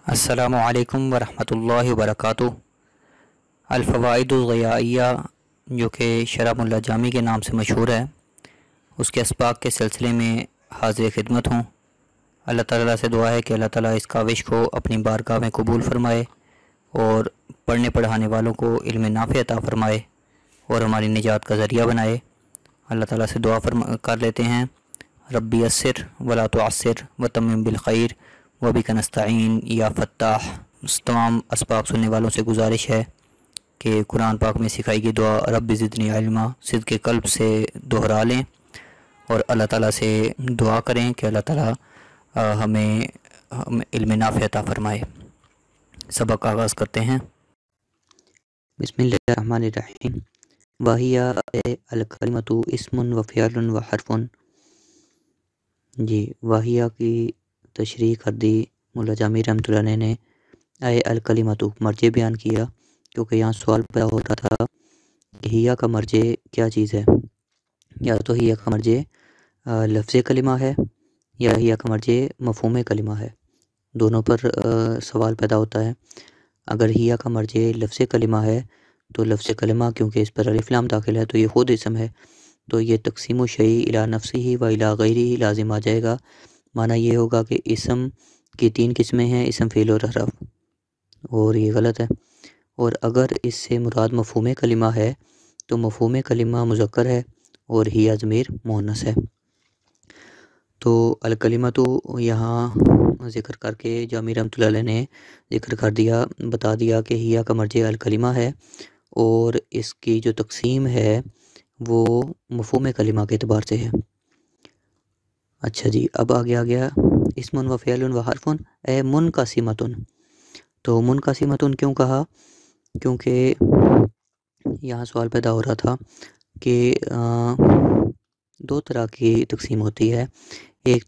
अस्सलामुअलैकुम वरहमतुल्लाहि वबरकातुहू। अल-फ़वाइदुल ग़ियाइया जो कि शरह मुल्ला जामी के नाम से मशहूर है, उसके असबाक़ के सिलसिले में हाज़िर खिदमत हूँ। अल्लाह ताला से दुआ है कि अल्लाह ताला इस काविश को अपनी बारगाह में कबूल फ़रमाए और पढ़ने पढ़ाने वालों को इल्म नाफ़े अता फ़रमाए और हमारी निजात का ज़रिया बनाए। अल्लाह ताला से दुआ कर लेते हैं, रब्बी यस्सिर वला तुअस्सिर व तम्मिम बिल खैर व बिका नस्तईन या फ़त्ताह। तमाम असबाब सुनने वालों से गुजारिश है कि कुरान पाक में सिखाई गई दुआ रब्बी ज़िदनी इल्मा सिद्क़े क़ल्ब से दोहरा लें और अल्लाह ताला से दुआ करें कि अल्लाह ताला हमें इल्म नाफ़े अता फ़रमाए। सबक आगाज़ करते हैं। बिस्मिल्लाहिर्रहमानिर्रहीम। वाहिया अल कलिमतु इस्मुन व फ़िअलुन व हर्फ़ुन। जी, वाहिया की तशरीह कर दी मुल्ला जामी रहमतुल्लाह अलैह ने। अल कलिमतु मर्जे बयान किया, क्योंकि यहाँ सवाल पैदा हो रहा था कि हिया का मर्जे क्या चीज़ है। या तो हिया का मर्जे लफ्ज़ कलिमा है या हिया का मर्जे मफ़हूम कलिमा है। दोनों पर सवाल पैदा होता है। अगर हिया का मर्जे लफ्ज़ कलिमा है तो लफ्ज़ कलिमा क्योंकि इस पर अलिफ लाम दाखिल है तो ये ख़ुद इसम है, तो ये तक़सीमु शई इला नफ्सिही व इला गैरिही लाज़िम आ जाएगा। माना ये होगा कि इसम की तीन किस्में हैं, इसम फ़ेल और हरफ, और ये गलत है। और अगर इससे मुराद मफ़हूम कलिमा है तो मफ़हूम कलिमा मुज़क्कर है और हिया ज़मीर मुअन्नस है। तो अल कलिमा तो यहाँ ज़िक्र करके जामी रहमतुल्लाह अलैह ने ज़िक्र कर दिया, बता दिया कि हिया का मर्जे अल कलिमा है और इसकी जो तक़सीम है वो मफ़हूम कलिमा के एतबार से है। अच्छा जी, अब आगे आ गया इस्मुन व फ़िअलुन व हर्फ़ुन ए मुनक़सिमतुन। तो मुनक़सिमतुन क्यों कहा? क्योंकि यहाँ सवाल पैदा हो रहा था कि दो तरह की तक़सीम होती है। एक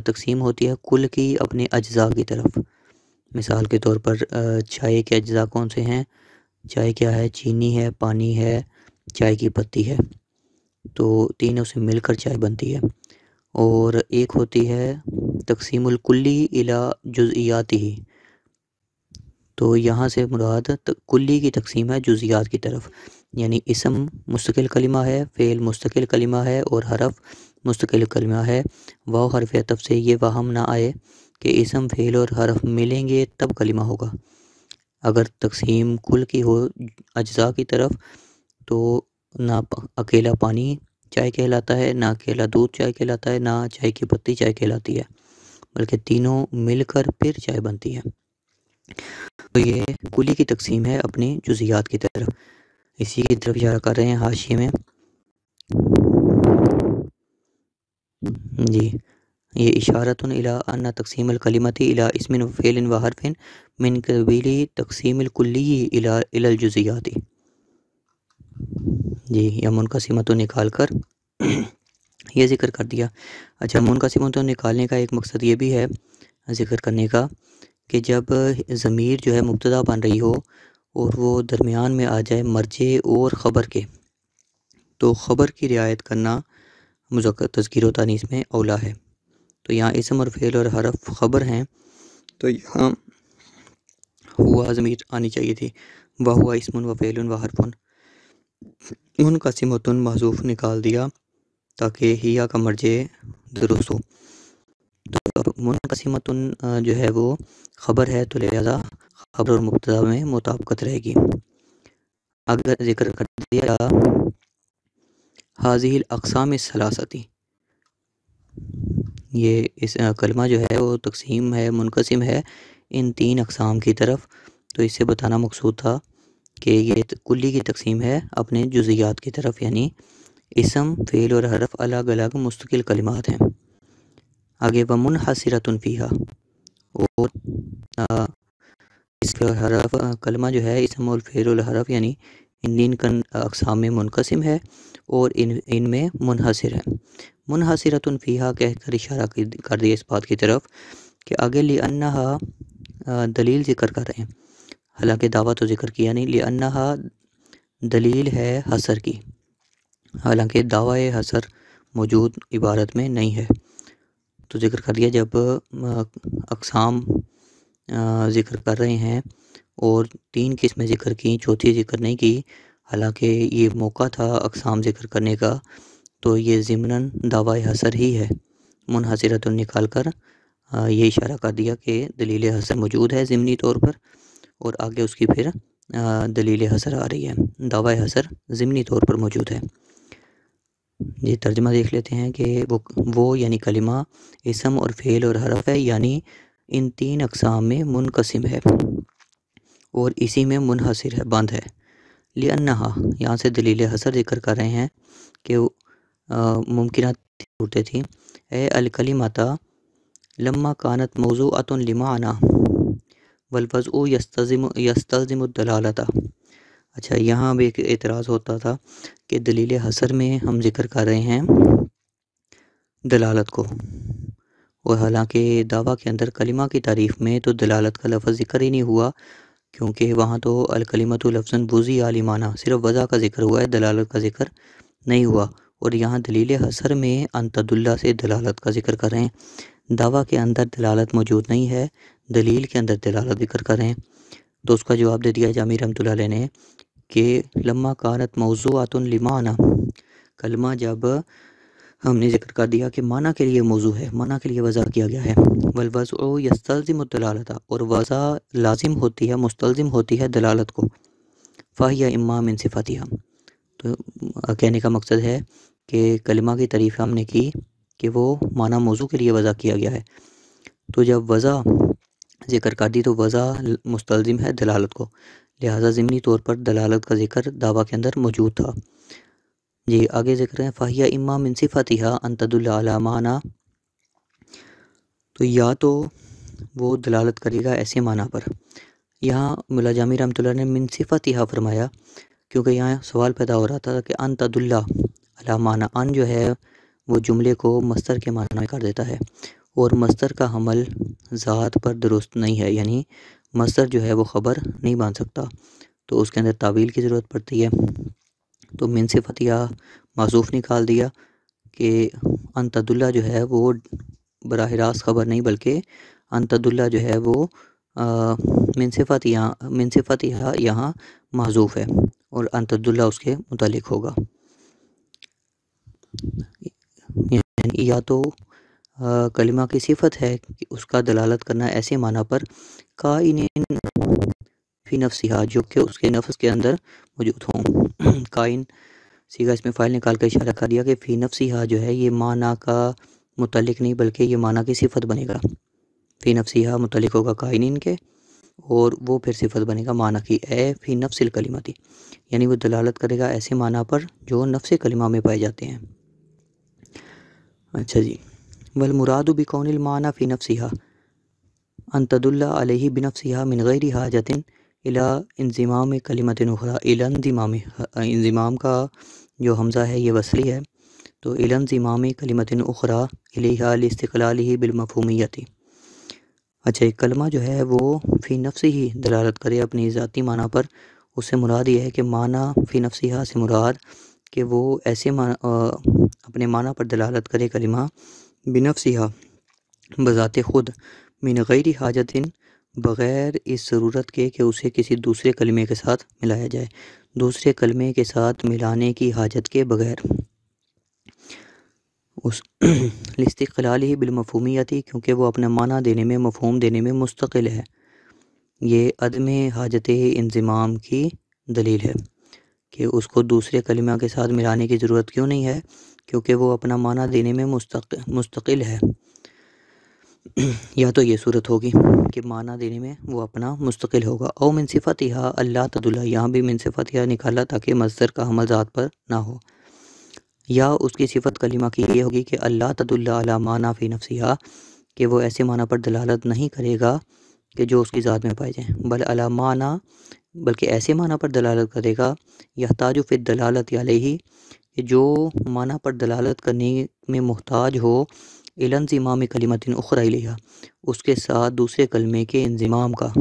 तक़सीम होती है कुल की अपने अज्ज़ा की तरफ। मिसाल के तौर पर चाय के अज्ज़ा कौन से हैं? चाय क्या है? चीनी है, पानी है, चाय की पत्ती है। तो तीनों से मिलकर चाय बनती है। और एक होती है तक़सीमुल कुल्ली इला जुज़इयातिही। तो यहाँ से मुराद कुल्ली की तक़सीम है जुज़ियात की तरफ, यानी इसम मुस्तकिल कलिमा है, फ़ेल मुस्तकिल कलिमा है और हरफ मुस्तकिल कलिमा है। वाव हरफ़ अतफ़ से ये वहम ना आए कि इसम फ़ेल और हरफ मिलेंगे तब कलिमा होगा। अगर तक़सीम कुल की हो अज्ज़ा की तरफ तो ना अकेला पानी चाय कहलाता है, ना अकेला दूध चाय कहलाता है, ना चाय की पत्ती चाय कहलाती है, बल्कि तीनों मिलकर फिर चाय बनती है। तो ये कुली की तक़सीम है अपनी जुज़ियात की तरफ। इसी की तरफ इशारा कर रहे हैं हाशिए में। जी, ये इशारतुन इला अन्ना तक़सीमुल कलिमति इला इस्मिन व फ़ेलिन व हर्फ़िन मिन क़बीली तक़सीमिल कुल्ली इला इलल जुज़ियाति। जी, या मुनक़सिमतुन निकाल कर ये ज़िक्र कर दिया। अच्छा, मुनक़सिमतुन निकालने का एक मकसद ये भी है ज़िक्र करने का कि जब ज़मीर जो है मुब्तदा बन रही हो और वो दरमियान में आ जाए मर्जे और ख़बर के, तो ख़बर की रियायत करना मुज़क्कर तज़कीर व तानीस में औला है। तो यहाँ इसम और फ़ेल और हरफ ख़बर हैं, तो यहाँ हुआ ज़मीर आनी चाहिए थी। वह हुआ इस्मुन व फ़ेलुन व हरफ़ुन। मुनक़सिमतुन महज़ूफ़ निकाल दिया ताकि हिया का मर्जे दुरुस्त हो। तो मुनक़सिमतुन जो है वो ख़बर है, तो लिहाजा ख़बर और मुब्तदा में मुताबिकत रहेगी। अगर ज़िक्र कर दिया हाज़िहिल अक़साम सलासती, ये इस कलमा जो है वो तक़सीम है, मुनक़सिम है इन तीन अक़साम की तरफ। तो इससे बताना मकसूद था कि ये कुल्ली की तक़सीम है अपने जुज़ियात की तरफ, यानी इसम फ़ेल और हरफ अलग अलग मुस्तकिल कलिमात हैं। आगे व मुनहसिरतुन फ़ीहा, और इस हरफ कलमा जो है इसम और फ़ेल और हरफ यानी इन तीन अक़साम में मुनक़सिम है और इनमें मुनहसिर है। मुनहसिरतुन फ़ीहा कहकर इशारा कर दिया इस बात की तरफ कि आगे लिअन्नहा दलील ज़िक्र कर रहे हैं, हालांकि दावा तो ज़िक्र किया नहीं। लिअन्नहा दलील है हसर की, हालांकि दावा हसर मौजूद इबारत में नहीं है। तो ज़िक्र कर दिया जब अक़साम ज़िक्र कर रहे हैं और 3 किस्में ज़िक्र की, चौथी ज़िक्र नहीं की। हालांकि ये मौका था अक़साम ज़िक्र करने का, तो ये ज़िमनन दावा हसर ही है। मुनहसरतुन निकाल कर ये इशारा कर दिया कि दलील हसर मौजूद है ज़िमनी तौर पर, और आगे उसकी फिर दलील हसर आ रही है। दावा हसर ज़िमनी तौर पर मौजूद है। ये तर्जमा देख लेते हैं कि वो यानी कलिमा इसम और फ़ेल और हरफ है, यानी इन 3 अक़साम में मुनक़सिम है और इसी में मुनहसिर है, बंद है। लिअन्नहा, यहाँ से दलील हसर ज़िक्र कर रहे हैं कि मुमकिन सूरतें थी। ए अल कलिमाता लम्मा कानत मौज़ूअतुन लिमाना वल वज़्उ यस्तल्ज़िमु दलालता। अच्छा, यहाँ भी एक एतराज़ होता था कि दलील हसर में हम ज़िक्र कर रहे हैं दलालत को, और हालांकि दावा के अंदर कलिमा की तारीफ़ में तो दलालत का लफ्ज़ ज़िक्र ही नहीं हुआ, क्योंकि वहाँ तो अल कलिमतु लफ्ज़न बुज़ी आलिमाना सिर्फ वज़ा का ज़िक्र हुआ है, दलालत का ज़िक्र नहीं हुआ। और यहाँ दलील हसर में अंतदुल्ला से दलालत का ज़िक्र कर रहे हैं। दावा के अंदर दलालत मौजूद नहीं है, दलील के अंदर दलालत ज़िक्र कर रहे हैं। तो उसका जवाब दे दिया जामी रहमतुल्लाह अलैह ने कि लम्मा कानत मौज़ूअतुन लिमाना, कलमा जब हमने ज़िक्र कर दिया कि माना के लिए मौजू है, माना के लिए वज़ा किया गया है। वल वज़्उ यस्तल्ज़िमु दलालता, और वज़ा लाजिम होती है, मुस्तल्ज़िम होती है दलालत को। फ़हिया इम्मा मिन सिफ़ातिहा, तो कहने का मकसद है कि कलिमा की तारीफ़ हमने की कि वो माना मौजू के लिए वज़ा किया गया है। तो जब वज़ा ज़िक्र कर दी तो वज़ा मुस्तल्ज़िम है दलालत को, लिहाजा ज़िमनी तौर पर दलालत का ज़िक्र दावा के अंदर मौजूद था। जी, आगे ज़िक्र है फ़हिया इम्मा मिन सिफ़ातिहा अन तदुल्ला अला माना, तो या तो वो दलालत करेगा ऐसे माना पर। यहाँ मुल्ला जामी रहमतुल्लाह ने मिन सिफ़ातिहा फरमाया, क्योंकि यहाँ सवाल पैदा हो रहा था कि अन तदुल्ला अला माना, अन जो है वो जुमले को मस्तर के माना में कर देता है, और मस्तर का हमल ज़ात पर दुरुस्त नहीं है, यानी मस्तर जो है वो ख़बर नहीं बन सकता, तो उसके अंदर तावील की ज़रूरत पड़ती है। तो मिन सिफ़ातिहा माज़ूफ़ निकाल दिया कि अन तदुल्ला जो है वो बराह रास्त ख़बर नहीं, बल्कि अन तदुल्ला जो है वो मिन सिफ़ातिहा यहाँ माज़ूफ़ है और अन तदुल्ला उसके मुतालिक होगा। यानी या तो कलिमा की सिफत है कि उसका दलालत करना ऐसे माना पर काइनिन फ़ी नफ्सिहा, जो कि उसके नफ्स के अंदर मौजूद हों। काइन सीगा इसमें फ़ाइल निकाल कर इशारा कर दिया कि फ़ी नफ्सिहा जो है ये माना का मुतालिक नहीं, बल्कि ये माना की सिफत बनेगा। फ़ी नफ्सिहा मुतालिक होगा काइनिन के, और वो फिर सिफत बनेगा माना की। ए फ़ी नफ्सिल कलिमती, यानी वो दलालत करेगा ऐसे माना पर जो नफ्स कलिमा में पाए जाते हैं। अच्छा जी, वल मुरादु बिकौनिल माना फ़ी नफ्सिहा अन तदुल्ला अलैहि बिनफ्सिहा मिन गैरि हाजतिन इला इंज़िमाम कलिमतिन उखरा। इंज़िमाम का जो हमज़ा है ये वसली है, तो इला इंज़िमाम कलिमतिन उखरा इलैहा लिस्तिक़लालिही बिलमफ़हूमियति। अच्छा, एक कलमा जो है वो फ़ी नफ्सी ही दलालत करे अपनी ज़ाती माना पर, उससे मुराद ये है कि माना फ़ी नफ्सिहा से मुराद कि वो ऐसे अपने माना पर दलालत करे कलिमा बिनफ्सिहा बज़ाते ख़ुद, मिन गैरि हाजतिन बग़ैर इस ज़रूरत के कि उसे किसी दूसरे कलिमे के साथ मिलाया जाए, दूसरे कलिमे के साथ मिलाने की हाजत के बग़ैर। उस लिस्तिक़लालिही बिलमफ़हूमियति, क्योंकि वो अपना माना देने में, मफ़हूम देने में मुस्तक़िल है। ये अदम हाजत इंज़िमाम की दलील है कि उसको दूसरे कलिमा के साथ मिलाने की ज़रूरत क्यों नहीं है, क्योंकि वो अपना माना देने में मुस्तक़िल है। या तो ये सूरत होगी कि माना देने में वो अपना मुस्तक़िल होगा। औ मिन सिफ़ातिहा अल्ला तदुल्ला, यहाँ भी मिन सिफ़ातिहा निकाला ताकि मज़दर का हमल ज़ात पर ना हो, या उसकी सिफ़त कलिमा की ये होगी कि अल्ला तदुल्ला अला माना फ़ी नफ्सिहा, कि वो ऐसे माना पर दलालत नहीं करेगा कि जो उसकी ज़ात में पाए जाएँ, बल अला माना, बल्कि ऐसे माना पर दलालत करेगा यहताजु फ़ी दलालत अलैहि, कि जो माना पर दलालत करने में मुहताज हो, इला इंज़िमाम कलिमतिन उखरा इलैहा, उसके साथ दूसरे कलमे के इंज़िमाम का,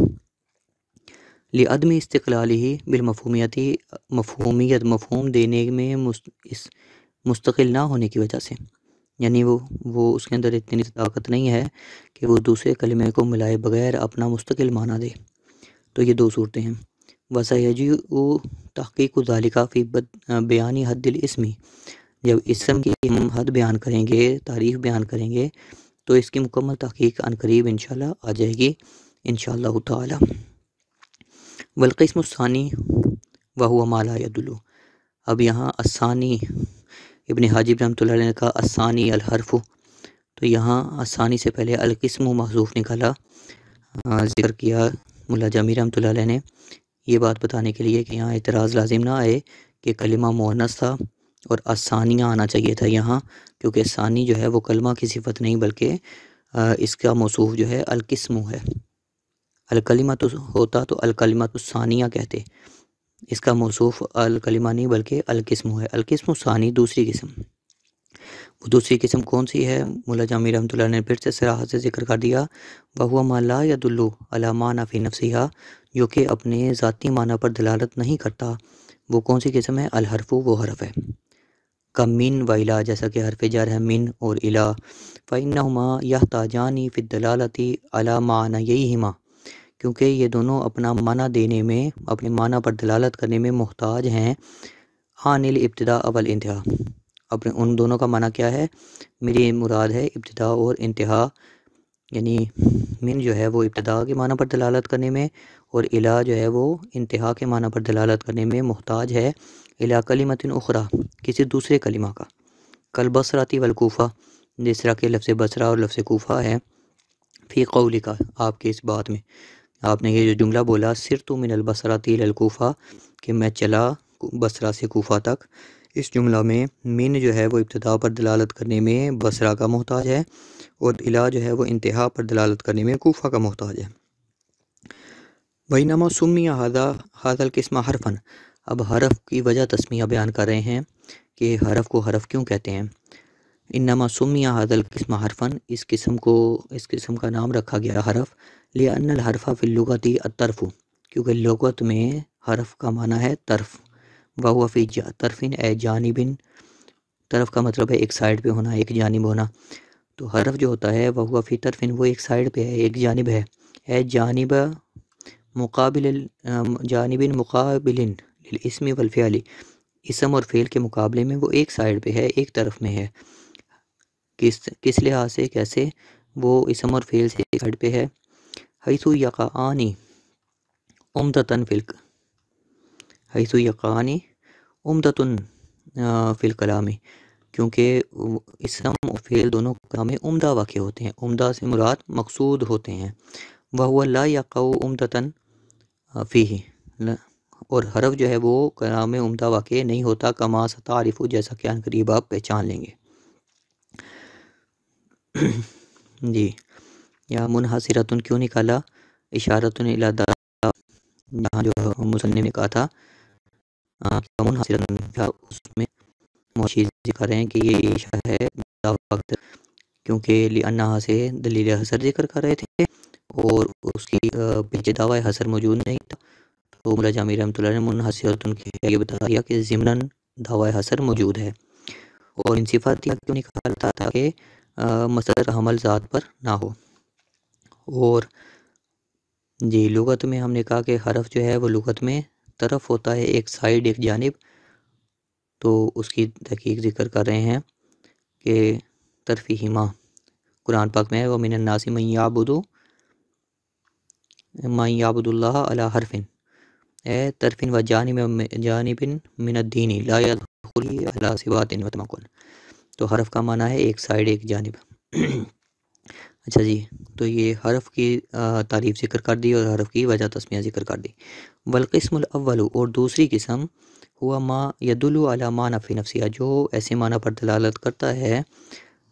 लिअदमी इस्तिक़लालिही बिलमफ़हूमियति, मफ़हूमियत मफ़हूम देने में मुस्तक़िल ना होने की वजह से। यानी वो उसके अंदर इतनी ताकत नहीं है कि वो दूसरे कलिमे को मिलाए बगैर अपना मुस्तकिल माना दे। तो ये दो सूरतें हैं। वसयजी तहक़ीक़ ज़ालिका फ़ी बयानी हद्दिल इस्मी, जब इसम की हम हद बयान करेंगे, तारीफ़ बयान करेंगे, तो इसकी मुकम्मल तहक़ीक़ अनकरीब इंशाअल्लाह आ जाएगी इंशाअल्लाह ताला। वल्क़िस्मु सानी व हुवा मा ला यदुल्लु। अब यहाँ असानी इब्न हाजिब रहमतुल्लाह अलैह ने कहा असानी अल हर्फ़ु, तो यहाँ असानी से पहले अलकिस्मु महज़ूफ़ निकाला, ज़िक्र किया मुल्ला जामी रहमतुल्लाह अलैह ने, ये बात बताने के लिए कि यहाँ एतराज़ लाजिम ना आए कि कलिमा मुअन्नस था और असानिया आना चाहिए था यहाँ, क्योंकि सानी जो है वो कलमा की सिफत नहीं बल्कि इसका मौसूफ़ जो है अलकिस्मु है। अलकलिमा तो होता तो अलकलिमा तो सानिया कहते, इसका मौसूफ़ अलकलिमा नहीं बल्कि अलकिस्मु है। अलकिस्मु सानी दूसरी किस्म, वो दूसरी किस्म कौन सी है? मुल्ला जामी रहमतुल्लाह ने फिर से सराहत से जिक्र कर दिया, वहुवा मा ला यदुल्लु अला माना फ़ी नफ्सिहा, जो कि अपने ज़ाती माना पर दलालत नहीं करता। वो कौन सी किस्म है? अल हरफ़ु, वो हरफ़ है। का मिन व इला, जैसा कि हरफ़ जर है मिन और इला। फ़इन्नहुमा यहताजानी फ़ी दलालती अला मानयैहिमा, क्योंकि ये दोनों अपना माना देने में, अपने माना पर दलालत करने में मुहताज हैं। आनिल इब्तिदा अवल इंतहा, अपने उन दोनों का माना क्या है? मेरी मुराद है इब्तिदा और इंतहा, यानी मिन जो है वो इब्तिदा के माना पर दलालत करने में और इला जो है वो इंतहा के माना पर दलालत करने में मुहताज है। इला कलिमतिन उखरा, किसी दूसरे कलिमा का। कल बसराती वल कूफ़ा, जिस तरह के लफ्ज़ बसरा और लफ्ज़ कूफ़ा है। फ़ी क़ौलिका, आपके इस बात में आपने ये जो जुमला बोला सिरतु मिनल बसराती इलल कूफ़ा, कि मैं चला बसरा से कूफ़ा तक, इस जुमला में मिन जो है वो इब्तिदा पर दलालत करने में बसरा का मोहताज है और इला जो है वो इंतहा पर दलालत करने में कूफ़ा का मोहताज है। बैनमा सुम्मिया हादल किस्मा हरफन, अब हरफ की वजह तस्मिया बयान कर रहे हैं कि हरफ को हरफ क्यों कहते हैं। इन्नमा सुम्मिया हादल किस्मा हरफन, इस किस्म का नाम रखा गया हरफ, लिअन्नल हरफा फिल लुगती अतरफ़ु, क्योंकि लुगत में हरफ का माना है तरफ। वहुवा फ़ी तरफ़िन ए जानिबिन, तरफ का मतलब है एक साइड पे होना, एक जानिब होना। तो हरफ जो होता है वहुवा फ़ी तरफ़िन, वो एक साइड पे है, एक जानिब है। ए जानिब मुकाबिल जानिबिन मुकाबिलिन लिल इस्मि वल फ़िअली, इसम और फ़ेल के मुकाबले में वो एक साइड पे है, एक तरफ में है। किस लिहाज से, कैसे? वो इसम और फ़ेल से एक साइड पे है। हैसु यक़ानी उम्दतन हैसु यक़ानी उम्दतुन फ़िल कलामी, क्योंकि इसम और फ़ेल दोनों कलाम में उम्दा वाक़े होते हैं। उम्दा से मुराद मकसूद होते हैं। वहुवा ला यक़उ उम्दतन फ़ीही, और हरफ जो है वो कलाम में उम्दा वाक़े नहीं होता। कमा सतारिफ़ु, जैसा कि अनक़रीब आप पहचान लेंगे। जी, या मुनहसिरतुन क्यों निकाला? इशारतुन इला दा, यहाँ जो मुसन्निफ़ ने कहा था मुनहसिरतुन, उसमें मौशी ज़िक्र रहे हैं कि ये इशारा है वक्त, क्योंकि लिअन्नहा से दलील हसर ज़िक्र कर रहे थे और उसकी पीछे दावा हसर मौजूद नहीं था। तो मुल्ला जामी रहमतुल्लाह ने मुनहसिरतुन के ये बता दिया कि ज़िमनन दावा हसर मौजूद है। और इन सिफ़ातिया क्यों निकालता था कि मसदर हमल ज़ात पर ना हो। और जी, लुगत में हमने कहा कि हरफ जो है वो लुगत में तरफ होता है, एक साइड, एक जानिब। तो उसकी तहकीक ज़िक्र कर रहे हैं कि तरफ़ीहिमा, कुरान पाक में है, व मिनन नासि मन याबुदुल्लाह अला हरफिन ए तरफिन व जानिबिन मिनद्दीनी ला यदखुलु अला सिवातिन व तमकुन। तो हरफ का माना है एक साइड, एक जानिब। अच्छा जी, तो ये हरफ की तारीफ़ ज़िक्र कर दी और हरफ की वजह तस्मिया ज़िक्र कर दी। वल्क़िस्मुल अव्वलु, और दूसरी किस्म, हुआ मा यदुल्लु अला माना फ़ी नफ्सिहा, जो ऐसे माना पर दलालत करता है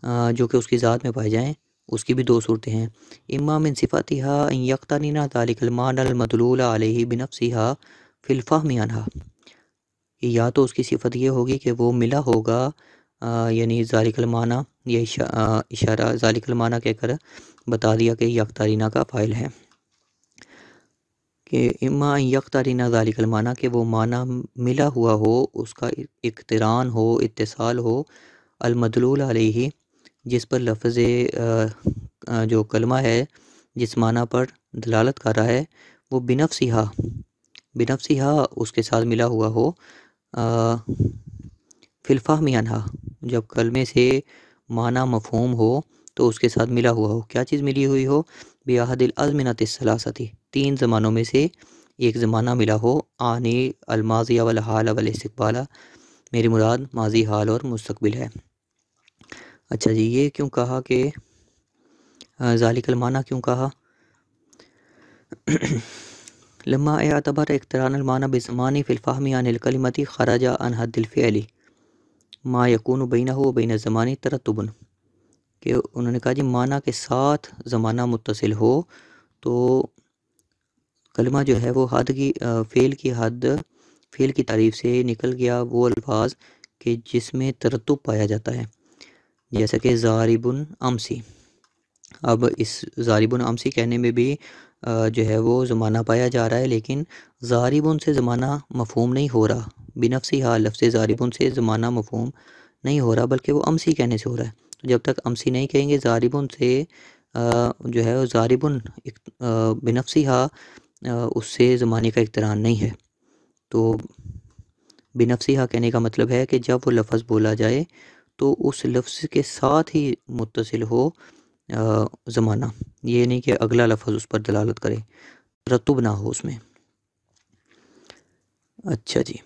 जो कि उसकी ज़ात में पाए जाएँ। उसकी भी दो सूरतें हैं। इम्मा मिन सिफ़ातिहा अन यक़्तरिना ज़ालिकल मानल मदलूला अलैहि बिनफ्सिहा फ़िल फ़हमी अन्हा, या तो उसकी सिफ़त ये होगी कि वो मिला होगा, यानी ज़ालिकल माना, ये इशारा ज़ालिकल माना कहकर बता दिया कि यक़्तरिना का फ़ाइल है, कि इम्मा यक़्तरिना ज़ालिकल माना, कि वो माना मिला हुआ हो, उसका इक़्तिरान हो, इत्तिसाल हो, अल मदलूल अलैहि, जिस पर लफ्ज़ जो कलमा है जिस माना पर दलालत कर रहा है वो बिनफ्सिहा उसके साथ मिला हुआ हो, फ़िल अनहा जब कलमे से माना मफ़हूम हो तो उसके साथ मिला हुआ हो। क्या चीज़ मिली हुई हो? बिअहदिल अज़मिनतिस सलासती, 3 ज़मानों में से एक ज़माना मिला हो। आनी अलमाज़िया वल हाल वल इस्तिक़बाला, मेरी मुराद माज़ी, हाल और मुस्तक़बिल है। अच्छा जी, ये क्यों कहा कि ज़ालिकल माना क्यों कहा? लम्मा एअतबर इक़्तिरानुल माना बिज़मानी फ़िल फ़हमी अनिल कलिमति ख़रजा अन हद्दिल फ़िअली मा यकूनु बैनहु व बैन ज़मानी तरत्तुबुन, कि उन्होंने कहा जी माना के साथ ज़माना मुत्तसिल हो तो कलमा जो है वो हद की फ़ेल की तारीफ़ से निकल गया वो अल्फाज कि जिसमें तरत्तुब पाया जाता है, जैसा कि ज़ारिबुन अमसी। अब इस ज़ारिबुन अमसी कहने में भी जो है वो ज़माना पाया जा रहा है, लेकिन ज़ारिबुन से ज़माना मफ़हूम नहीं हो रहा। बिनफ्सी हाल लफ्ज़ ज़ारिबुन से ज़माना मफ़हूम नहीं हो रहा, बल्कि वो अमसी कहने से हो रहा है। तो जब तक अमसी नहीं कहेंगे ज़ारिबुन से जो है ज़ारिबुन बिनफ्सी हा उससे ज़माने का इक़्तिरान नहीं है। तो बिनफ्सी हा कहने का मतलब है कि जब वो लफ्ज़ बोला जाए तो उस लफ्ज़ के साथ ही मुत्तसिल हो ज़माना, ये नहीं कि अगला लफ्ज़ उस पर दलालत करे, तरत्तुब ना हो उसमें। अच्छा जी,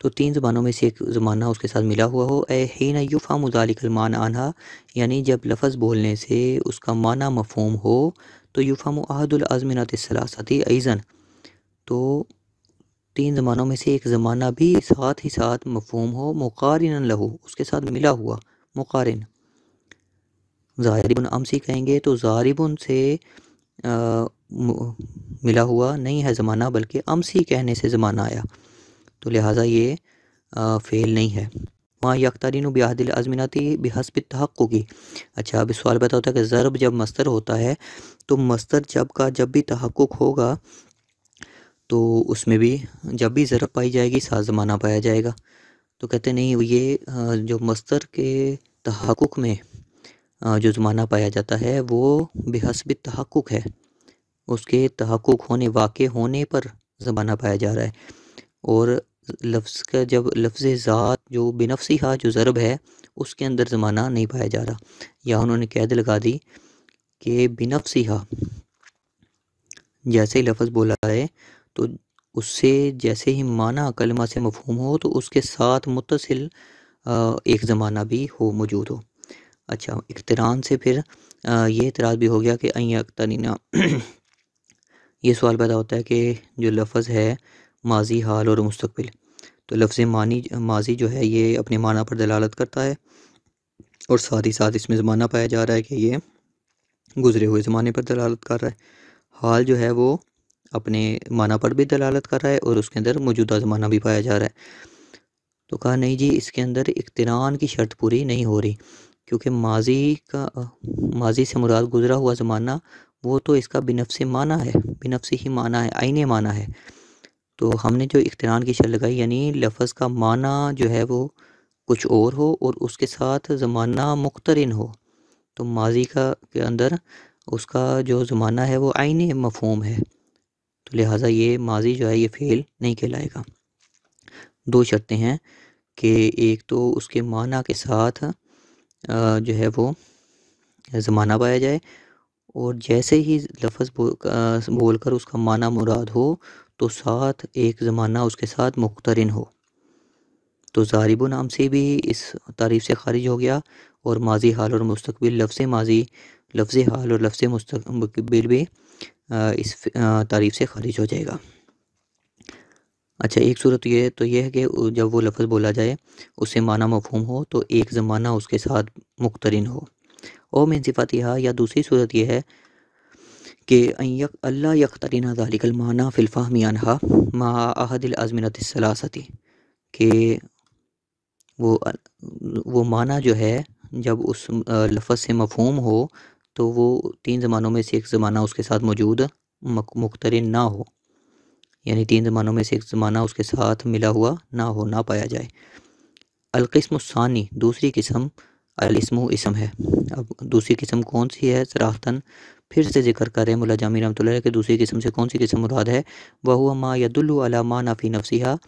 तो 3 ज़बानों में से एक ज़माना उसके साथ मिला हुआ हो। ए हीन युफ़हमु ज़ालिकल माना अन्हा, यानी जब लफ्ज़ बोलने से उसका माना मफ़हूम हो तो युफ़हमु अहदुल अज़मिनतिस सलासती अइज़न, तो 3 ज़मानों में से एक ज़माना भी साथ ही साथ मफ़हूम हो, मुक़ारिनन लहू उसके साथ मिला हुआ, मुक़ारिन। ज़ारिबुन अमसी कहेंगे तो ज़ारिबुन से मिला हुआ नहीं है ज़माना, बल्कि अमसी कहने से ज़माना आया, तो लिहाजा ये फ़ेल नहीं है। वहाँ यक़्तरिनु बिअहदिल अज़मिनति बिहस्बि तहक्कुकी। अच्छा, अब सवाल पैदा होता है कि ज़र्ब जब मस्तर होता है तो मस्तर जब भी तहक्कुक होगा तो उसमें भी जब भी ज़र्ब पाई जाएगी साथ ज़माना पाया जाएगा। तो कहते नहीं, ये जो मस्तर के तहक्कुक में जो ज़माना पाया जाता है वो बिहस्बि तहक्कुक है, उसके तहक्कुक होने, वाक़े होने पर ज़माना पाया जा रहा है। और लफ्ज़ का जब लफ्ज़ ज़ात जो बिनफ्सिहा जो ज़र्ब है उसके अंदर ज़माना नहीं पाया जा रहा, या उन्होंने कैद लगा दी कि बिनफ्सिहा जैसे ही लफ्ज़ बोला है तो उससे जैसे ही माना कलमा से मफ़हूम हो तो उसके साथ मुत्तसिल एक ज़माना भी हो, मौजूद हो। अच्छा, इक़्तिरान से फिर ये एतराज़ भी हो गया कि अयक्तरीना ये सवाल पैदा होता है कि जो लफ्ज़ है माज़ी, हाल और मुस्तक़बिल, तो लफ्ज़ माज़ी जो है ये अपने माना पर दलालत करता है और साथ ही साथ इसमें ज़माना पाया जा रहा है कि ये गुज़रे हुए ज़माने पर दलालत कर रहा है। हाल जो है वो अपने माना पर भी दलालत कर रहा है और उसके अंदर मौजूदा ज़माना भी पाया जा रहा है। तो कहा नहीं जी, इसके अंदर इक़्तिरान की शर्त पूरी नहीं हो रही, क्योंकि माज़ी से मुराद गुज़रा हुआ ज़माना वो तो इसका बिनफ़्सी माना है, बिनफ़्सी ही माना है, आईने माना है। तो हमने जो इक़्तिरान की शर्त लगाई, यानी लफ्ज़ का माना जो है वो कुछ और हो और उसके साथ ज़माना मुक़्तरिन हो, तो माज़ी के अंदर उसका जो ज़माना है वो आईने मफ़हूम है, तो लिहाजा ये माज़ी जो है ये फ़ेल नहीं कहलाएगा। 2 शर्तें हैं कि एक तो उसके माना के साथ जो है वो ज़माना पाया जाए, और जैसे ही लफ्ज़ बोलकर उसका माना मुराद हो तो साथ एक ज़माना उसके साथ मुक़्तरिन हो। तो ज़ारिबुन नाम से भी इस तारीफ़ से ख़ारिज हो गया, और माज़ी, हाल और मुस्तक़बिल लफ्ज़ माज़ी, लफ्ज़ हाल और लफ्ज़ मुस्तक़बिल भी इस तारीफ़ से ख़ारिज हो जाएगा। अच्छा, एक सूरत ये तो ये है कि जब वो लफ्ज़ बोला जाए उससे माना मफ़हूम हो तो एक ज़माना उसके साथ मुक़्तरिन हो। और मिन सिफ़ातिहा, या दूसरी सूरत ये है कि अल्ला यक़्तरिना ज़ालिकल माना फ़िल फ़हमी अन्हा मा अहदिल अज़मिनतिस सलासती, कि वो माना जो है जब उस लफ्ज़ से मफ़हूम हो तो वो 3 ज़मानों में से एक ज़माना उसके साथ मौजूद मुक़्तरिन ना हो, यानी 3 ज़मानों में से एक ज़माना उसके साथ मिला हुआ ना हो, ना पाया जाए। अल-क़िस्मुस्सानी, दूसरी किस्म अल इस्मु इसम है। अब दूसरी किस्म कौन सी है, सराहतन फिर से जिक्र कर रहे हैं मुल्ला जामी रहमतुल्लाह के दूसरी किस्म से कौन सी किस्म मुराद है। वह हुआ मा यदुल्लु अला मा नफी नफ्सिहा,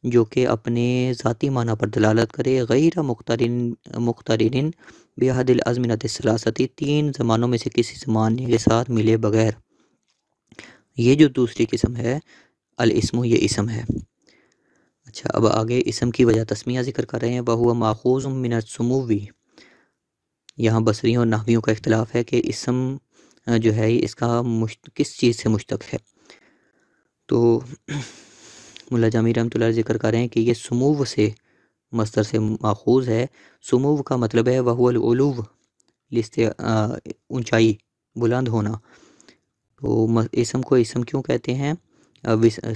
जो कि अपने ज़ाती माना पर दलालत करे, गैर मुख्तरिन बेहदिल अज़मिनत सलासती, तीन ज़मानों में से किसी ज़माने के साथ मिले बगैर। ये जो दूसरी किस्म है अल इस्मु, ये इसम है। अच्छा, अब आगे इसम की वजह तस्मिया जिक्र कर रहे हैं। वह हुआ माखूज़ मिन सुमुवी, यहाँ बसरियों और नहवियों का इख्तलाफ है कि इसम जो है इसका किस चीज़ से मुश्तक है। तो मुल्ला जामी रहमतुल्लाह जिक्र कर रहे हैं कि ये सुमूव से मस्तर से माखूज़ है। सुमूव का मतलब है वहुल उलूव, लिस्ते ऊंचाई, बुलंद होना। तो इसम को इसम क्यों कहते हैं,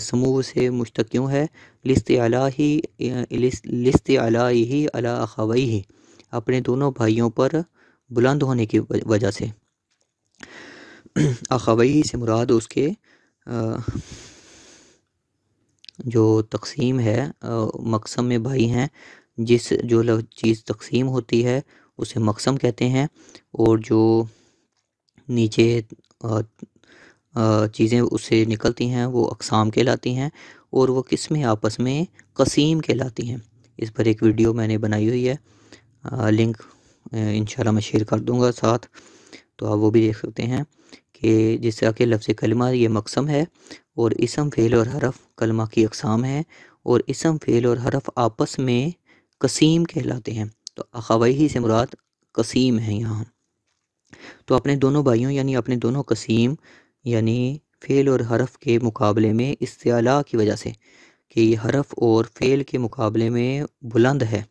समूह से मुश्तक क्यों है, लिस्त अला ही अला अखवई ही, अपने दोनों भाइयों पर बुलंद होने की वजह से। अखवई से मुराद उसके जो तकसीम है, मकसम में भाई हैं, जिस जो चीज़ तकसीम होती है उसे मकसम कहते हैं, और जो नीचे चीज़ें उससे निकलती हैं वो अक़साम कहलाती हैं, और वो किस्में आपस में कसीम कहलाती हैं। इस पर एक वीडियो मैंने बनाई हुई है, लिंक इंशाल्लाह मैं शेयर कर दूंगा साथ, तो आप वो भी देख सकते हैं कि जिस तरह के लफ्ज़ कलमा ये मकसम है, और इसम फ़ेल और हरफ कलमा की अक़साम है, और इसम फ़ेल और हरफ आपस में कसीम कहलाते हैं। तो अखवैही से मुराद कसीम है यहाँ। तो अपने दोनों भाइयों यानी अपने दोनों कसीम यानी फ़ेल और हरफ के मुकाबले में इस्तिला की वजह से, कि ये हरफ और फ़ेल के मुकाबले में बुलंद है।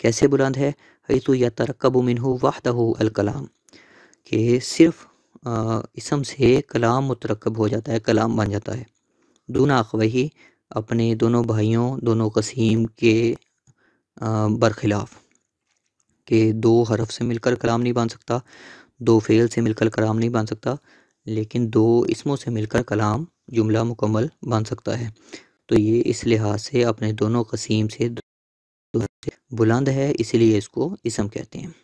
कैसे बुलंद है, हैतु यतरकबु मिन्हु वहदहु अल कलाम, कि सिर्फ इसम से कलाम मुतरकब हो जाता है, कलाम बन जाता है। दूना अखवही, अपने दोनों भाइयों दोनों कसीम के बरखिलाफ, के दो हरफ से मिलकर कलाम नहीं बन सकता, दो फ़ेल से मिलकर कलाम नहीं बन सकता, लेकिन दो इसमों से मिलकर कलाम जुमला मुकम्मल बन सकता है। तो ये इस लिहाज से अपने दोनों कसीम से बुलंद है, इसलिए इसको इसम कहते हैं।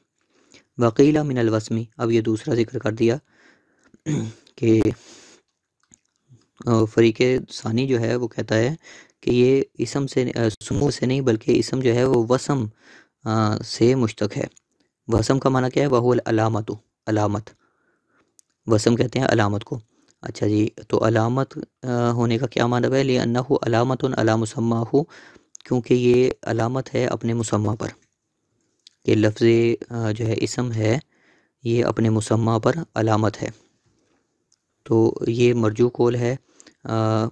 वकीला मिनल वस्मी, अब ये दूसरा जिक्र कर दिया कि फ़रीक़े सानी जो है वो कहता है कि ये इसम से सुमू से नहीं बल्कि इसम जो है वो वसम से मुश्तक है। वसम का माना क्या है, वहुल अलामतु, अलामत, वसम कहते हैं अलामत को। अच्छा जी, तो अलामत होने का क्या मतलब है, लिअन्नहु अलामतुन अला मुसम्माहु, क्योंकि ये अलामत है अपने मुसम्मा पर, कि लफ्ज़ जो है इसम है ये अपने मुसम्मा पर अलामत है। तो ये मरजू कौल है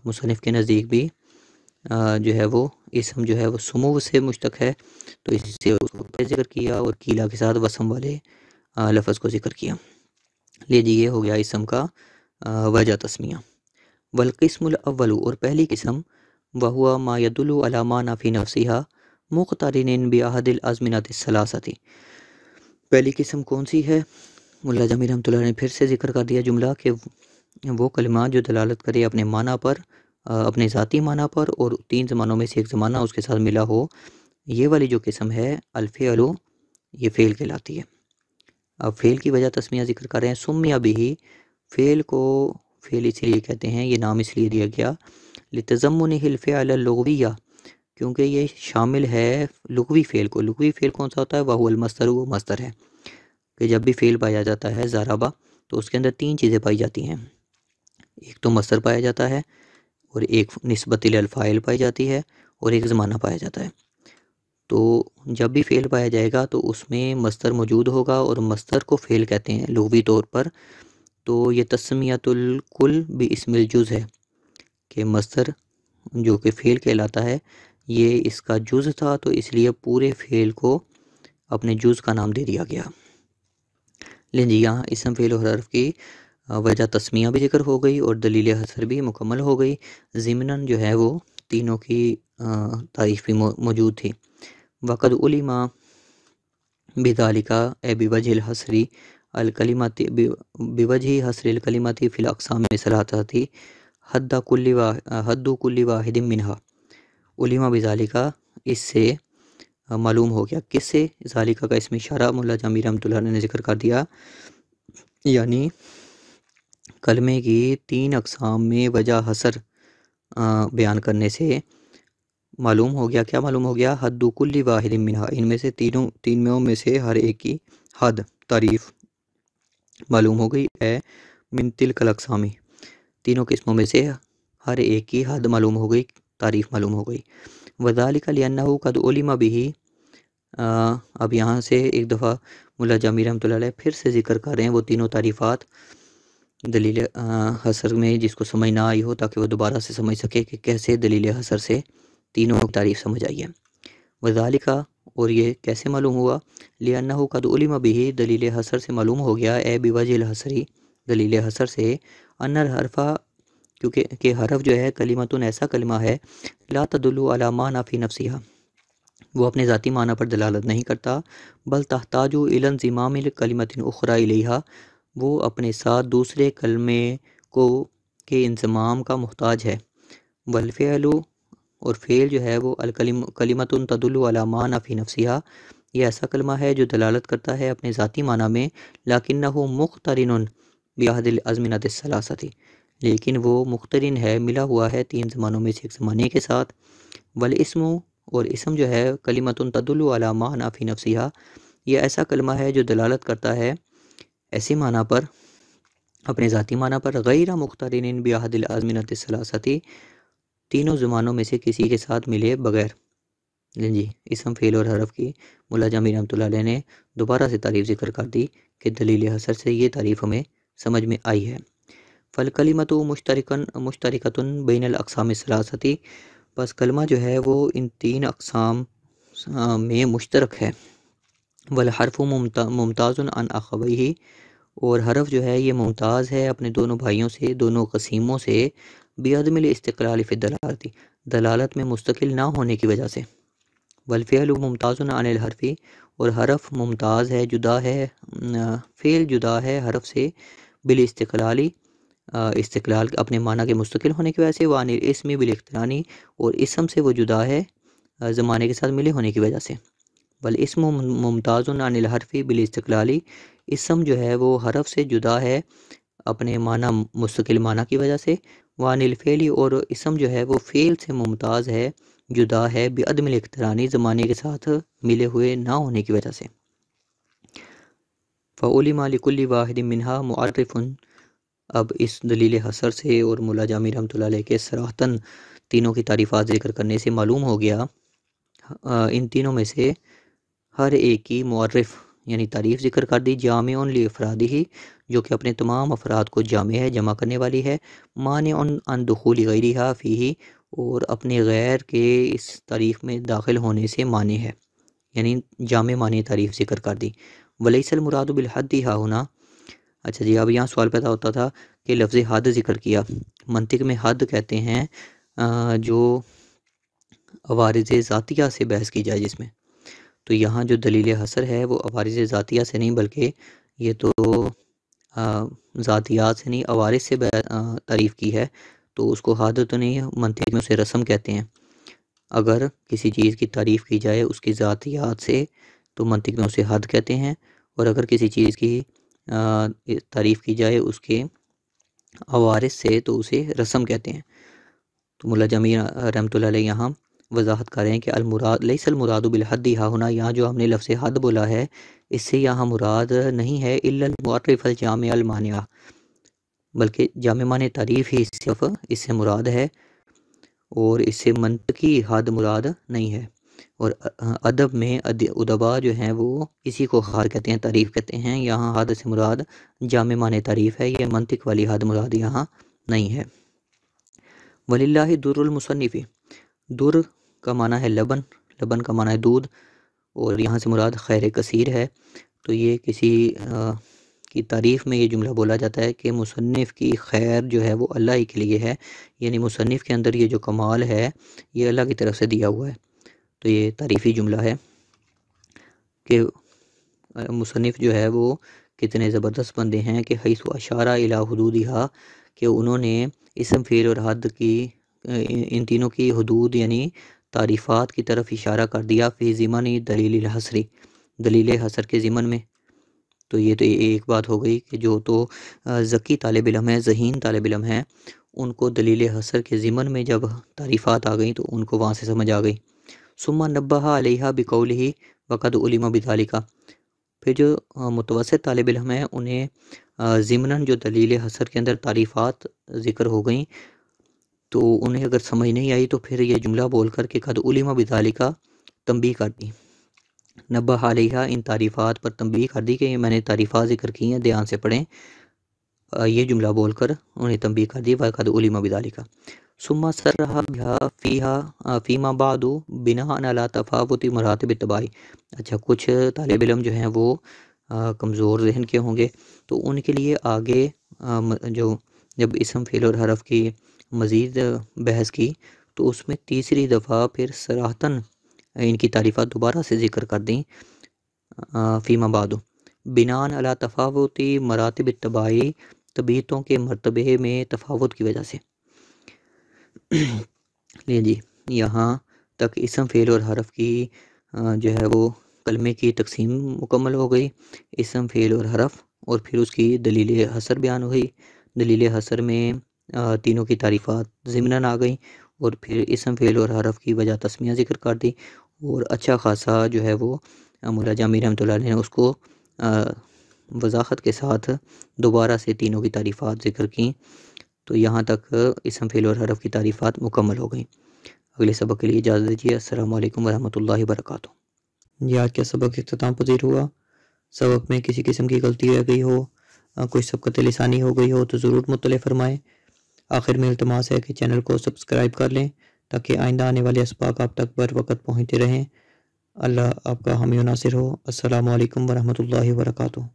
मुसन्निफ़ के नज़दीक भी, जो है वो इसम जो है वो सुमू से मुश्तक है, तो इससे उसको जिक्र किया और कीला के साथ वसम वाले लफ्ज़ को जिक्र किया। लीजिए, ये हो गया इसम का वजह तस्मिया। वल्किस्मुल अव्वलु, और पहली किस्म, वहुआ मा यदुल्लु अला मा नफी नफ्सिहा मुक़तरिनिन बिअहदिल अज़मिनति सलासती। पहली किस्म कौन सी है, मुल्ला जामी रहमतुल्लाह ने फिर से जिक्र कर दिया जुमला कि वो कलिमा जो दलालत करे अपने माना पर, अपने ज़ाती माना पर, और तीन ज़मानों में से एक ज़माना उसके साथ मिला हो। ये वाली जो किस्म है अल-फ़िअलु, ये फ़ेल कहलाती है। अब फ़ेल की वजह तस्मिया जिक्र कर रहे हैं। सुम्मिया बिही, फ़ेल को फ़ेल इसलिए कहते हैं, ये नाम इसलिए दिया गया, लितज़म्मुनिहिल फ़िअल लुग़विय्या, क्योंकि ये शामिल है लुग़वी फ़ेल को। लुग़वी फ़ेल कौन सा होता है, वहुवल मस्तर, वो मस्तर है कि जब भी फ़ेल पाया जाता है ज़राबा, तो उसके अंदर तीन चीज़ें पाई जाती हैं। एक तो मस्तर पाया जाता है, और एक निस्बत इल फ़ाइल पाई जाती है, और एक ज़माना पाया जाता है। तो जब भी फ़ेल पाया जाएगा तो उसमें मस्तर मौजूद होगा, और मस्तर को फ़ेल कहते हैं लुग़वी तौर पर। तो ये तस्मियतुल कुल बि इस्मिल जुज़ है, कि मस्तर जो कि फ़ेल कहलाता है ये इसका जुज़ था, तो इसलिए पूरे फ़ेल को अपने जुज़ का नाम दे दिया गया। लेकिन यहाँ इसम फ़ेल और हर्फ की वजह तस्मिया भी जिक्र हो गई और दलील हसर भी मुकम्मल हो गई। ज़िमनन जो है वो तीनों की तारीफ़ भी मौजूद थी। वक़द उलिमा बिज़ालिका ए बिवजहिल हसरी अल कलिमति बिवजहि हसरिल कलिमति फ़िल अक़साम सलासती हद्दु कुल्लि वाहिदिन मिनहा। उलिमा बिज़ालिका, इससे मालूम हो गया। किससे? ज़ालिका का इसमें इशारा मुल्ला जामी रहमतुल्लाह ने ज़िक्र कर दिया, यानी कलमे की 3 अक़साम में वजह हसर बयान करने से मालूम हो गया। क्या मालूम हो गया? हद्दु कुल्ली वाहिदिन मिनहा, इनमें से तीनों में से हर एक की हद, तारीफ़ मालूम हो गई है। मिन तिलकल अक़सामी, तीनों किस्मों में से हर एक की हद मालूम हो गई, तारीफ़ मालूम हो गई। वज़ालिका लिअन्नहु क़द उलिमा बिही, अब यहाँ से एक दफ़ा मुल्ला जामी रहमतुल्लाह अलैह फिर से ज़िक्र कर रहे हैं वो तीनों तारीफ़ात दलील हसर में, जिसको समझ ना आई हो ताकि वो दोबारा से समझ सके कि कैसे दलील हसर से तीनों तारीफ़ समझ आई है। वज़ालिका, और ये कैसे मालूम हुआ? लिअन्नहु क़द उलिमा बिही, दलील हसर से मालूम हो गया, ए बिवजिल हसरी, दलील हसर से, अन्नल हरफ़ा, क्योंकि कि हरफ जो है कलिमतुन ऐसा कलिमा है, ला तदुल्लु अला माना फ़ी नफ्सिहा, वो अपने ज़ाती माना पर दलालत नहीं करता, बल तहताजु इलन ज़िमामिल कलिमतिन उख़रा इलैहा, वो अपने साथ दूसरे कलमे को के इंज़माम का मुहताज है। वल फ़िअलु, और फ़ेल जो है वो कलिमतुन तदुल्लु अला माना फ़ी नफ्सिहा, ये ऐसा कलमा है जो दलालत करता है अपने ज़ाती माना में, लाकिन्नहु मुक़्तरिनुन बिअहदिल अज़मिनतिस सलासति, लेकिन वो मुक़्तरिन है, मिला हुआ है 3 ज़मानों में से एक ज़माने के साथ। वल इस्मु, और इसम जो है कलिमतुन तदुल्लु अला माना फ़ी नफ्सिहा, ये ऐसा कलमा है जो दलालत करता है ऐसे माना पर, अपने ज़ाती माना पर, गैर मुक़्तरिनिन बिअहदिल अज़मिनतिस सलासति, तीनों ज़मानों में से किसी के साथ मिले बगैर। जी, इसम, फ़ेल और हरफ की मुल्ला जामी रहमतुल्लाह अलैह ने दोबारा से तारीफ़ ज़िक्र कर दी कि दलील हसर से ये तारीफ़ हमें समझ में आई है। फ़ल कलिमतु मुश्तरिकतुन बैनल अक़साम सलासति, बस कलमा जो है वो इन 3 अक़साम में मुश्तरक है। वल हरफ़ु मुमताज़ुन अन अख़वैहि, और हरफ जो है ये मुमताज़ है अपने दोनों भाइयों से, दोनों कसीमों से, बिअदमिल इस्तिक़लाल फ़ी दलालती, दलालत में मुस्तकिल ना होने की वजह से। वल फ़िअलु मुमताज़ुन अनिल हरफ़ी, और हरफ मुमताज़ है, जुदा है, फ़ेल जुदा है हरफ से, बिल इस्तिक़लाली, इस्तिक़लाल अपने माना के मुस्तकिल होने की वजह से, वानिल इस्मी बिल इख्तिरानी, और इसम से वो जुदा है ज़माने के साथ मिले होने की वजह से। वल इस्मु मुमताज़ुन अनिल हरफ़ी बिल इस्तिक़लाली, इसम जो है वो हरफ से जुदा है अपने माना मुस्तकिल माना की वजह से। वानिल फ़ेली, और इसम जो है वो फ़ेल से मुमताज़ है, जुदा है, बिअदमिल इख्तिरानी, ज़माने के साथ मिले हुए ना होने की वजह से। फ़उलिमा लिकुल्लि वाहिदिन मिनहा मुअर्रिफ़ुन, अब इस दलील हसर से और मुल्ला जामी रहमतुल्लाह अलैह के सराहतन तीनों की तारीफ़ात ज़िक्र करने से मालूम हो गया इन तीनों में से हर एक की मुअर्रिफ़ यानी तारीफ़ ज़िक्र कर दी, जामिउन लिअफ़रादिही, जो कि अपने तमाम अफराद को जामे है, जमा करने वाली है, मानिउन अन दुख़ूलि गैरिहा फ़ीही, और अपने गैर के इस तारीफ़ में दाखिल होने से माने है, यानी जामे मानी तारीफ़ ज़िक्र कर दी। वलैसल मुरादु बिल हद्दि हाहुना, अच्छा जी, अब यहाँ सवाल पैदा होता था कि लफ्ज़ हद ज़िक्र किया, मंतिक में हद कहते हैं जो अवारिज़ ज़ातिया से बहस की जाए जिसमें, तो यहाँ जो दलील हसर है वो अवारिज़ ज़ातिया से नहीं, बल्कि ये तो ज़ातियात से नहीं, अवारिज़ से तारीफ़ की है, तो उसको हद तो नहीं, मंतिक में उसे रस्म कहते हैं। अगर किसी चीज़ की तारीफ़ की जाए उसकी ज़ातियात से तो मंतिक में उसे हद कहते हैं, और अगर किसी चीज़ की तारीफ़ की जाए उसके अवारिस से तो उसे रस्म कहते हैं। तो मुल्ला जामी रहमतुल्लाह अलैह यहाँ वजाहत कर रहे हैं कि अलमुराद लैसल मुरादु बिल हद्दि हाहुना, यहाँ जो हमने लफ्ज़ हद बोला है इससे यहाँ मुराद नहीं है इल्लल मुअर्रिफ़ अल जामे अल मानिआ, बल्कि जामे माने तारीफ़ ही सिर्फ इससे मुराद है, और इससे मंतकी हद मुराद नहीं है। और अदब में उदबा जो हैं वो इसी को हद कहते हैं, तारीफ़ कहते हैं। यहाँ हद से मुराद जामे माने तारीफ़ है, ये मंतिक वाली हद मुराद यहाँ नहीं है। वलिल्लाहि दुर्रुल मुसन्निफ़ी, दुर का माना है लबन, लबन का माना है दूध, और यहाँ से मुराद खैर कसीर है। तो ये किसी की तारीफ़ में ये जुमला बोला जाता है कि मुसन्निफ़ की खैर जो है वो अल्लाह ही के लिए है, यानी मुसन्निफ़ के अंदर ये जो कमाल है ये अल्लाह की तरफ से दिया हुआ है। तो ये तारीफ़ी जुमला है कि मुसन्निफ़ जो है वो कितने ज़बरदस्त बंदे हैं कि हैसु अशारा इला हुदूदिहा, कि उन्होंने इसम फ़ेल और हद की इन तीनों की हदूद यानी तारीफ़ात की तरफ इशारा कर दिया फ़ी ज़िमनी दलील हसरी, दलील हसर के ज़िमन में। तो ये तो एक बात हो गई कि जो तो ज़की तालिब इल्म है, ज़हीन तालिब इल्म है, उनको दलील हसर के ज़िमन में जब तारीफ़ात आ गई तो उनको वहाँ से समझ आ गई। सुम्मा नब्बहा अलैहा बिकौलिही वक़द उलिमा बिज़ालिका। फिर जो मुतवस्सित तालिब इल्म है उन्हें ज़िमनन जो दलील हसर के अंदर तारीफ़ात ज़िक्र हो गई, तो उन्हें अगर समझ नहीं आई तो फिर ये जुमला बोल कर के कद उलिमा बिज़ालिका तंबीह कर दी। नब्बह अलैहा, इन तारीफ़ात पर तंबीह कर दी कि ये मैंने तारीफ़ात ज़िक्र की हैं, ध्यान से पढ़ें। ये जुमला बोलकर उन्हें तंबीह कर दी वक़द उलिमा बिज़ालिका। सुम्मा सर्रहा बिहा फ़ीमा बादु बिनाअन अला तफ़ावुति मरातिब तबाई। अच्छा, कुछ तालिब इल्म जो हैं वो कमज़ोर ज़हन के होंगे, तो उनके लिए आगे जो जब इसम फ़ेल और हरफ की मज़ीद बहस की तो उसमें तीसरी दफ़ा फिर सराहतन इनकी तारीफ़ात दोबारा से ज़िक्र कर दी। फ़ीमा बादु बिनान अला तफ़ावुती मरातिब तबाई, तबीयतों के मर्तबे में तफावत की वजह से। ले जी, यहाँ तक इसम फ़ेल और हरफ की जो है वो कलमे की तकसीम मुकम्मल हो गई। इसम फ़ेल और हरफ और फिर उसकी दलील हसर बयान हो गई। दलील हसर में तीनों की तारीफ़ात ज़िमनन आ गई और फिर इसम फ़ेल और हरफ की वजह तस्मिया ज़िक्र कर दी और अच्छा खासा जो है वो मुल्ला जामी रहमतुल्लाह अलैह ने उसको वज़ाहत के साथ दोबारा से तीनों की तारीफ़ात ज़िक्र की। तो यहाँ तक इसम फ़ेल और हरफ की तारीफ़ात मुकम्मल हो गई। अगले सबक के लिए इजाज़त दीजिए। अस्सलामु अलैकुम वरहमतुल्लाहि वबरकातुहू। जी, आज का सबक इख्तिताम पज़ीर हुआ। सबक में किसी किस्म की गलती रह गई हो, कोई सबक़त लिसानी हो गई हो तो ज़रूर मुत्तले फ़रमाएँ। आखिर में इल्तमास है कि चैनल को सब्सक्राइब कर लें ताकि आइंदा आने वाले असबाक आप तक बर वक़्त पहुँचते रहें। अल्लाह आपका हामी व नासिर हो। अस्सलामु अलैकुम वरहमतुल्लाहि वबरकातुहू।